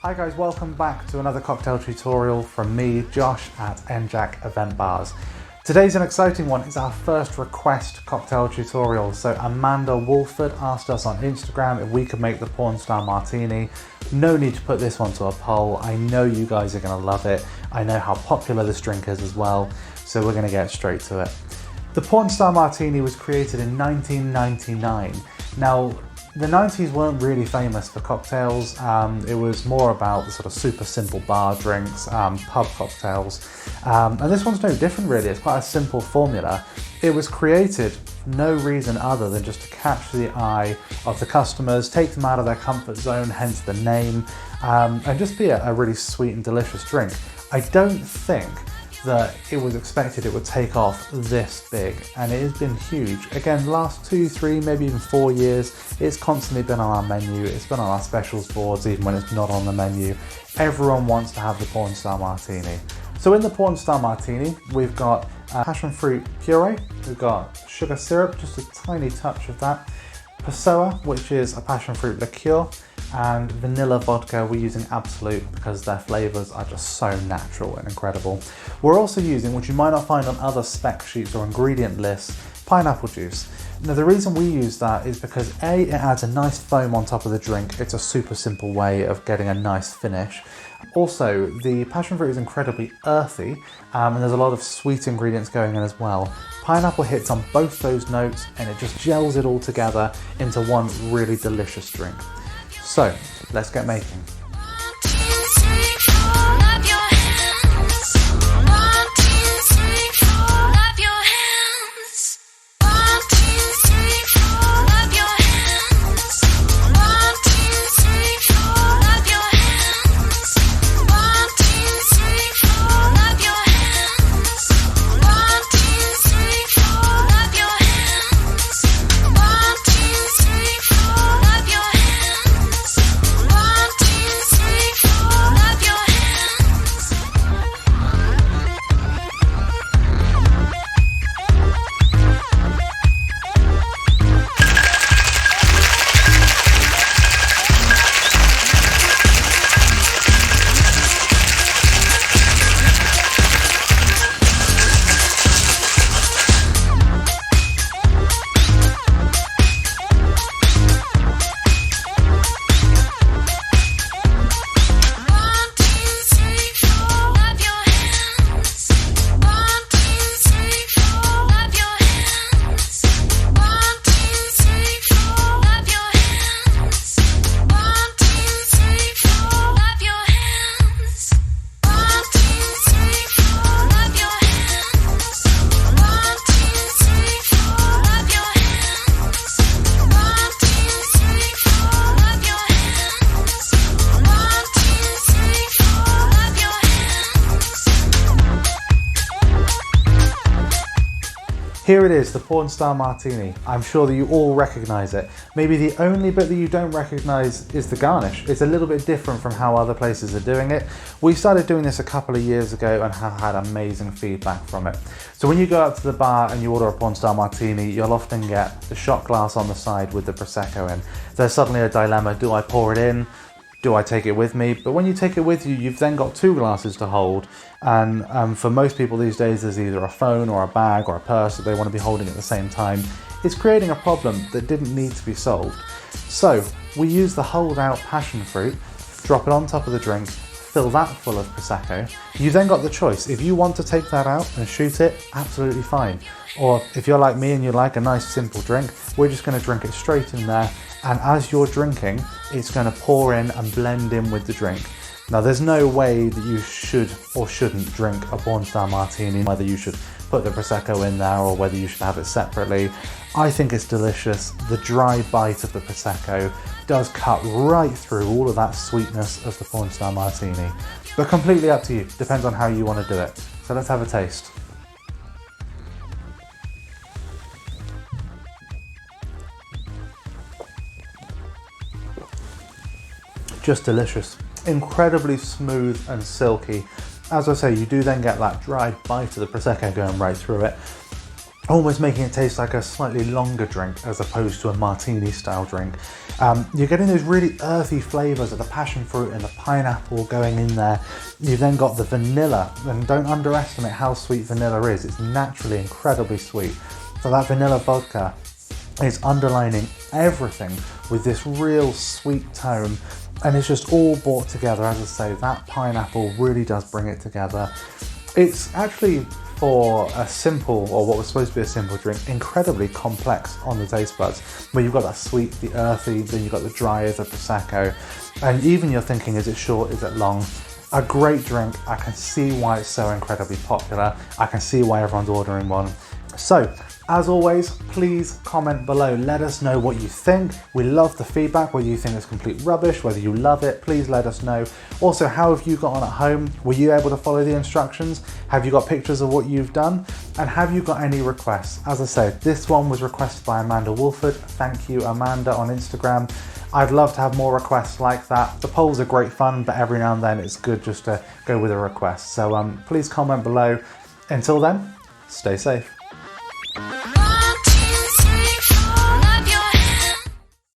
Hi guys, welcome back to another cocktail tutorial from me, Josh at NJAC Event Bars. Today's an exciting one. It's our first request cocktail tutorial. So Amanda Wolford asked us on Instagram if we could make the Pornstar Martini. No need to put this one to a poll. I know you guys are gonna love it. I know how popular this drink is as well. So we're gonna get straight to it. The Pornstar Martini was created in 1999. Now, the 90s weren't really famous for cocktails. It was more about the sort of super simple bar drinks, pub cocktails. And this one's no different really. It's quite a simple formula. It was created for no reason other than just to catch the eye of the customers, take them out of their comfort zone, hence the name, and just be a really sweet and delicious drink. I don't think that it was expected it would take off this big, and it has been huge. Again, last 2, 3, maybe even 4 years, it's constantly been on our menu. It's been on our specials boards, even when it's not on the menu. Everyone wants to have the Pornstar Martini. So in the Pornstar Martini, we've got passion fruit puree, we've got sugar syrup, just a tiny touch of that, Passoa, which is a passion fruit liqueur, and vanilla vodka. We're using Absolut because their flavors are just so natural and incredible. We're also using, which you might not find on other spec sheets or ingredient lists, pineapple juice. Now the reason we use that is because A, it adds a nice foam on top of the drink. It's a super simple way of getting a nice finish. Also, the passion fruit is incredibly earthy, and there's a lot of sweet ingredients going in as well. Pineapple hits on both those notes and it just gels it all together into one really delicious drink. So, let's get making. Here it is, the Pornstar Martini. I'm sure that you all recognize it. Maybe the only bit that you don't recognize is the garnish. It's a little bit different from how other places are doing it. We started doing this a couple of years ago and have had amazing feedback from it. So when you go out to the bar and you order a Pornstar Martini, you'll often get the shot glass on the side with the Prosecco in. There's suddenly a dilemma, do I pour it in? Do I take it with me? But when you take it with you, you've then got 2 glasses to hold. And for most people these days, there's either a phone or a bag or a purse that they want to be holding at the same time. It's creating a problem that didn't need to be solved. So we use the hold out passion fruit, drop it on top of the drink, fill that full of Prosecco. You then got the choice. If you want to take that out and shoot it, absolutely fine. Or if you're like me and you like a nice simple drink, we're just going to drink it straight in there. And as you're drinking, it's going to pour in and blend in with the drink. Now there's no way that you should or shouldn't drink a Pornstar Martini, whether you should put the Prosecco in there or whether you should have it separately. I think it's delicious. The dry bite of the Prosecco does cut right through all of that sweetness of the Pornstar Martini. But completely up to you, depends on how you want to do it. So let's have a taste. Just delicious, incredibly smooth and silky. As I say, you do then get that dry bite of the Prosecco going right through it. almost making it taste like a slightly longer drink as opposed to a martini style drink. You're getting those really earthy flavours of the passion fruit and the pineapple going in there. You've then got the vanilla, and don't underestimate how sweet vanilla is. It's naturally incredibly sweet. So that vanilla vodka is underlining everything with this real sweet tone, and it's just all brought together. As I say, that pineapple really does bring it together. It's actually, for a simple, or what was supposed to be a simple drink, incredibly complex on the taste buds, where you've got that sweet, the earthy, then you've got the dry as a Prosecco, and even you're thinking, is it short, is it long? A great drink. I can see why it's so incredibly popular. I can see why everyone's ordering one. So, as always, please comment below. Let us know what you think. We love the feedback, whether you think it's complete rubbish, whether you love it, please let us know. Also, how have you got on at home? Were you able to follow the instructions? Have you got pictures of what you've done? And have you got any requests? As I said, this one was requested by Amanda Wolford. Thank you, Amanda, on Instagram. I'd love to have more requests like that. The polls are great fun, but every now and then it's good just to go with a request. So please comment below. Until then, stay safe.